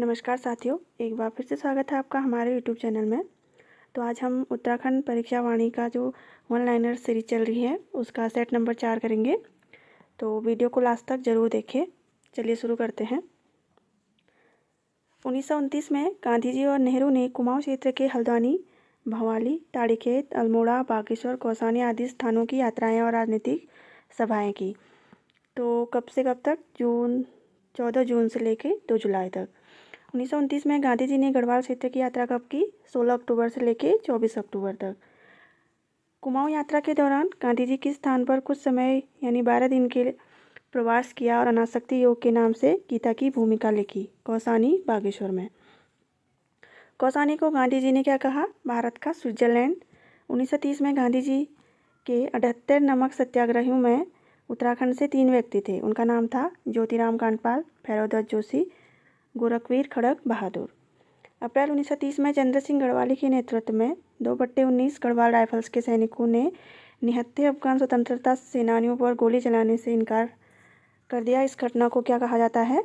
नमस्कार साथियों, एक बार फिर से स्वागत है आपका हमारे यूट्यूब चैनल में। तो आज हम उत्तराखंड परीक्षा वाणी का जो वन लाइनर सीरीज चल रही है उसका सेट नंबर 4 करेंगे। तो वीडियो को लास्ट तक ज़रूर देखें। चलिए शुरू करते हैं। 1929 में गांधी जी और नेहरू ने कुमाऊं क्षेत्र के हल्द्वानी, भंवाली, ताड़ीखेत, अल्मोड़ा, बागेश्वर, कौसानी आदि स्थानों की यात्राएँ और राजनीतिक सभाएँ की। तो कब से कब तक? 14 जून से लेकर 2 जुलाई तक। 1929 में गांधी जी ने गढ़वाल क्षेत्र की यात्रा कब की? 16 अक्टूबर से लेकर 24 अक्टूबर तक। कुमाऊं यात्रा के दौरान गांधी जी किस स्थान पर कुछ समय यानी 12 दिन के प्रवास किया और अनासक्ति योग के नाम से गीता की भूमिका लिखी? कौसानी, बागेश्वर में। कौसानी को गांधी जी ने क्या कहा? भारत का स्विट्जरलैंड। 1930 में गांधी जी के 78 नमक सत्याग्रहियों में उत्तराखंड से 3 व्यक्ति थे। उनका नाम था ज्योतिराम कांडपाल, भैरवदत्त जोशी, गोरखवीर खड़ग बहादुर। अप्रैल 1930 में चंद्र सिंह गढ़वाली के नेतृत्व में 2/19 गढ़वाल राइफल्स के सैनिकों ने निहत्थे अफगान स्वतंत्रता सेनानियों पर गोली चलाने से इनकार कर दिया। इस घटना को क्या कहा जाता है?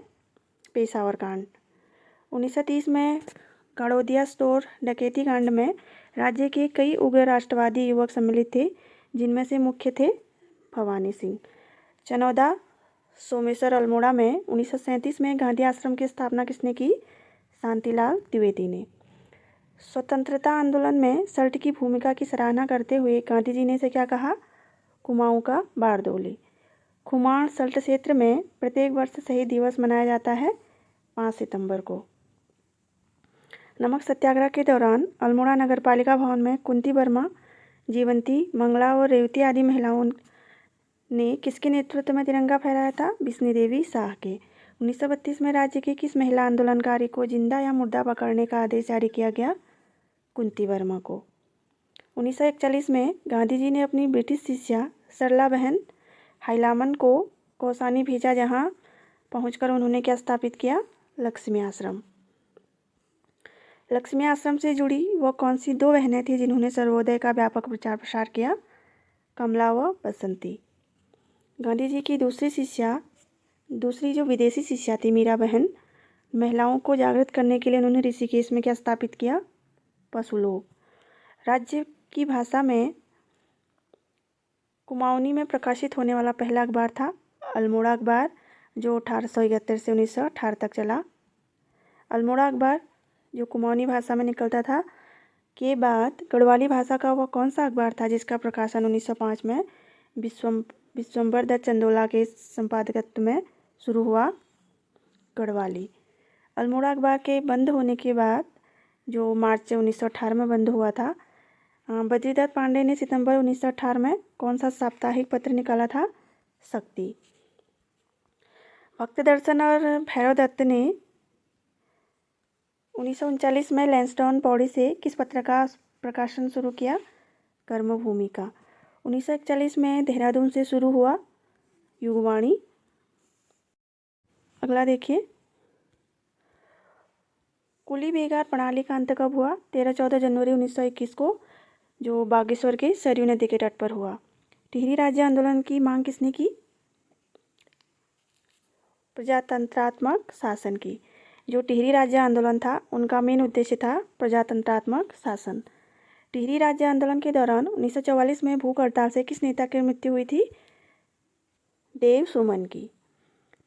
पेशावर कांड। 1930 में गाड़ोदिया स्टोर डकैती कांड में राज्य के कई उग्र राष्ट्रवादी युवक सम्मिलित थे, जिनमें से मुख्य थे भवानी सिंह। चनौदा, सोमेश्वर, अल्मोड़ा में 1937 में गांधी आश्रम की स्थापना किसने की? शांतिलाल द्विवेदी ने। स्वतंत्रता आंदोलन में सल्ट की भूमिका की सराहना करते हुए गांधी जी ने इसे क्या कहा? कुमाऊं का बारदोली। खुमाण सल्ट क्षेत्र में प्रत्येक वर्ष शहीद दिवस मनाया जाता है 5 सितंबर को। नमक सत्याग्रह के दौरान अल्मोड़ा नगरपालिका भवन में कुंती वर्मा, जीवंती, मंगला और रेवती आदि महिलाओं ने किसके नेतृत्व में तिरंगा फहराया था? बिस्नी देवी शाह के। 1932 में राज्य के किस महिला आंदोलनकारी को जिंदा या मुर्दा पकड़ने का आदेश जारी किया गया? कुंती वर्मा को। 1941 में गांधी जी ने अपनी ब्रिटिश शिष्या सरला बहन हाइलामन को कौसानी भेजा, जहां पहुंचकर उन्होंने क्या स्थापित किया? लक्ष्मी आश्रम। लक्ष्मी आश्रम से जुड़ी वो कौन सी 2 बहनें थी जिन्होंने सर्वोदय का व्यापक प्रचार प्रसार किया? कमला व बसंती। गांधी जी की दूसरी जो विदेशी शिष्या थी मीरा बहन, महिलाओं को जागृत करने के लिए उन्होंने ऋषिकेश में क्या स्थापित किया? पशुलोक। राज्य की भाषा में कुमाऊनी में प्रकाशित होने वाला पहला अखबार था अल्मोड़ा अखबार, जो 1871 से 1918 तक चला। अल्मोड़ा अखबार जो कुमाऊनी भाषा में निकलता था के बाद गढ़वाली भाषा का वह कौन सा अखबार था जिसका प्रकाशन 1905 में विश्वम्बर दत्त चंदोला के संपादकत्व में शुरू हुआ? गढ़वाली। अल्मोड़ा अखबार के बंद होने के बाद, जो मार्च 1918 में बंद हुआ था, बद्रीदत्त पांडे ने सितंबर 1918 में कौन सा साप्ताहिक पत्र निकाला था? शक्ति। भक्त दर्शन और भैरव दत्त ने 1939 में लैंसडाउन पौड़ी से किस पत्र का प्रकाशन शुरू किया? कर्मभूमि का। 1941 में देहरादून से शुरू हुआ युगवाणी। अगला देखिए, कुली बेगार प्रणाली का अंत कब हुआ? 13-14 जनवरी 1921 को, जो बागेश्वर के सरयू नदी के तट पर हुआ। टिहरी राज्य आंदोलन की मांग किसने की? प्रजातंत्रात्मक शासन की। जो टिहरी राज्य आंदोलन था उनका मेन उद्देश्य था प्रजातंत्रात्मक शासन। टिहरी राज्य आंदोलन के दौरान 1944 में भूख हड़ताल से किस नेता की मृत्यु हुई थी? देव सुमन की।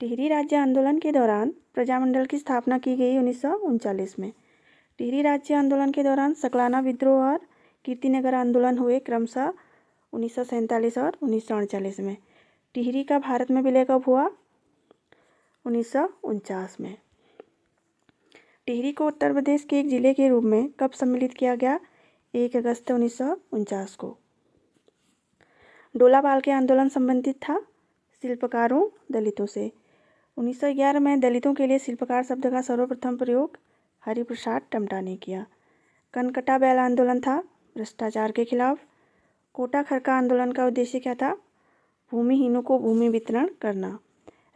टिहरी राज्य आंदोलन के दौरान प्रजामंडल की स्थापना की गई 1939 में। टिहरी राज्य आंदोलन के दौरान सकलाना विद्रोह और कीर्तिनगर आंदोलन हुए क्रमशः 1947 और 1948 में। टिहरी का भारत में विलय कब हुआ? 1949 में। टिहरी को उत्तर प्रदेश के एक जिले के रूप में कब सम्मिलित किया गया? 1 अगस्त 1949 को। डोलापाल के आंदोलन संबंधित था शिल्पकारों, दलितों से। 1911 में दलितों के लिए शिल्पकार शब्द का सर्वप्रथम प्रयोग हरिप्रसाद टमटा ने किया। कनकटा बैल आंदोलन था भ्रष्टाचार के खिलाफ। कोटा खरका आंदोलन का उद्देश्य क्या था? भूमिहीनों को भूमि वितरण करना।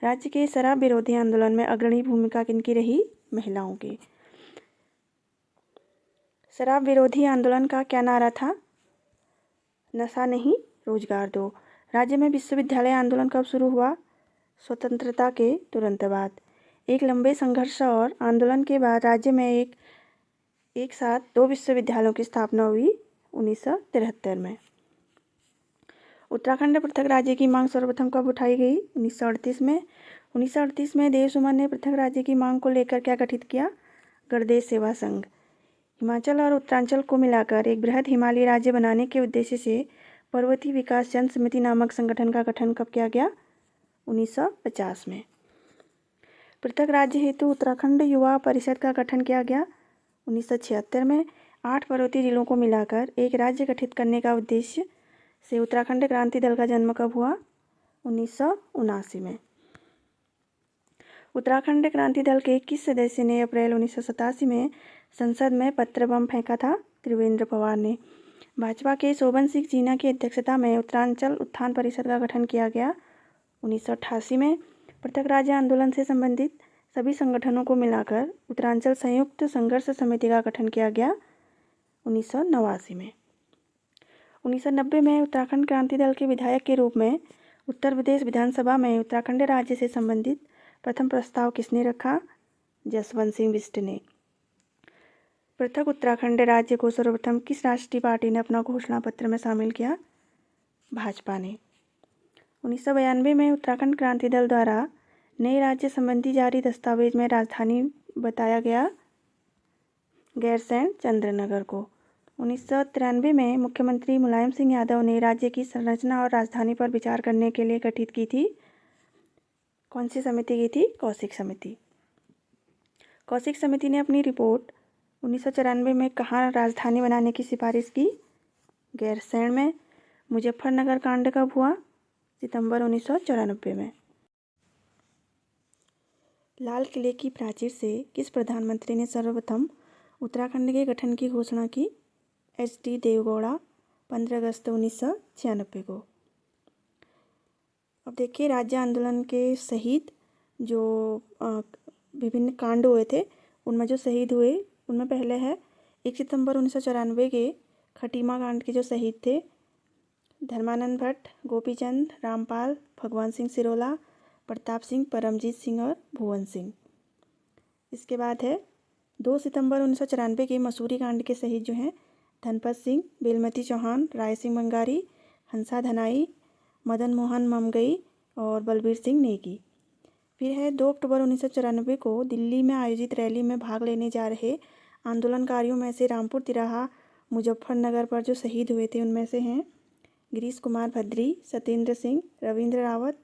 राज्य के शराब विरोधी आंदोलन में अग्रणी भूमिका किनकी रही? महिलाओं की। शराब विरोधी आंदोलन का क्या नारा था? नशा नहीं, रोजगार दो। राज्य में विश्वविद्यालय आंदोलन कब शुरू हुआ? स्वतंत्रता के तुरंत बाद। एक लंबे संघर्ष और आंदोलन के बाद राज्य में एक साथ 2 विश्वविद्यालयों की स्थापना हुई 1973 में। उत्तराखंड पृथक राज्य की मांग सर्वप्रथम कब उठाई गई? 1938 में। 1938 में देव सुमन ने पृथक राज्य की मांग को लेकर क्या गठित किया? गणदेश सेवा संघ। हिमाचल और उत्तरांचल को मिलाकर एक बृहद हिमालयी राज्य बनाने के उद्देश्य से पर्वतीय विकास जन समिति नामक संगठन का गठन कब किया गया? 1950 में। पृथक राज्य हेतु उत्तराखंड युवा परिषद का गठन किया गया 1976 में। 8 पर्वतीय जिलों को मिलाकर एक राज्य गठित करने का उद्देश्य से उत्तराखंड क्रांति दल का जन्म कब हुआ? 1979 में। उत्तराखंड क्रांति दल के किस सदस्य ने अप्रैल 1987 में संसद में पत्र बम फेंका था? त्रिवेंद्र पवार ने। भाजपा के शोभन सिंह जीना की अध्यक्षता में उत्तरांचल उत्थान परिषद का गठन किया गया 1988 में। पृथक राज्य आंदोलन से संबंधित सभी संगठनों को मिलाकर उत्तरांचल संयुक्त संघर्ष समिति का गठन किया गया 1989 में। 1990 में उत्तराखंड क्रांति दल के विधायक के रूप में उत्तर प्रदेश विधानसभा में उत्तराखंड राज्य से संबंधित प्रथम प्रस्ताव किसने रखा? जसवंत सिंह बिष्ट ने। पृथक उत्तराखंड राज्य को सर्वप्रथम किस राष्ट्रीय पार्टी ने अपना घोषणा पत्र में शामिल किया? भाजपा ने। 1992 में उत्तराखंड क्रांति दल द्वारा नए राज्य संबंधी जारी दस्तावेज में राजधानी बताया गया गैरसैंण चंद्रनगर को। 1993 में मुख्यमंत्री मुलायम सिंह यादव ने राज्य की संरचना और राजधानी पर विचार करने के लिए गठित की थी। कौन सी समिति की थी? कौशिक समिति। कौशिक समिति ने अपनी रिपोर्ट 1994 में कहाँ राजधानी बनाने की सिफारिश की? गैरसैंण में। मुजफ्फरनगर कांड कब हुआ? सितंबर 1994 में। लाल किले की प्राचीर से किस प्रधानमंत्री ने सर्वप्रथम उत्तराखंड के गठन की घोषणा की? HD देवगौड़ा 15 अगस्त 1996 को। अब देखिए राज्य आंदोलन के शहीद जो विभिन्न कांड हुए थे उनमें जो शहीद हुए उनमें पहले है 1 सितंबर 1994 के खटीमा कांड के जो शहीद थे धर्मानंद भट्ट, गोपीचंद, रामपाल, भगवान सिंह सिरोला, प्रताप सिंह, परमजीत सिंह और भुवन सिंह। इसके बाद है 2 सितंबर 1994 के मसूरी कांड के शहीद जो हैं धनपत सिंह, बेलमती चौहान, राय सिंह बंगारी, हंसा धनाई, मदन मोहन ममगई और बलबीर सिंह नेगी। फिर है 2 अक्टूबर 1994 को दिल्ली में आयोजित रैली में भाग लेने जा रहे आंदोलनकारियों में से रामपुर तिराहा मुजफ्फरनगर पर जो शहीद हुए थे उनमें से हैं गिरीश कुमार भद्री, सत्येंद्र सिंह, रविंद्र रावत,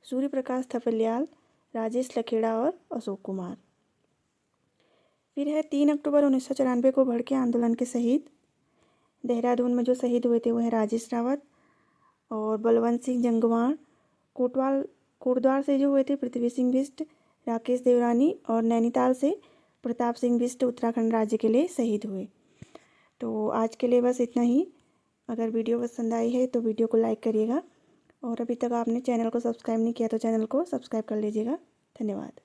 सूर्य प्रकाश थपलियाल, राजेश लखेड़ा और अशोक कुमार। फिर है 3 अक्टूबर 1994 को भड़के आंदोलन के शहीद देहरादून में जो शहीद हुए थे वो है राजेश रावत और बलवंत सिंह जंगवाण। कोटद्वार से जो हुए थे पृथ्वी सिंह बिष्ट, राकेश देवरानी और नैनीताल से प्रताप सिंह बिष्ट उत्तराखंड राज्य के लिए शहीद हुए। तो आज के लिए बस इतना ही। अगर वीडियो पसंद आई है तो वीडियो को लाइक करिएगा और अभी तक आपने चैनल को सब्सक्राइब नहीं किया तो चैनल को सब्सक्राइब कर लीजिएगा। धन्यवाद।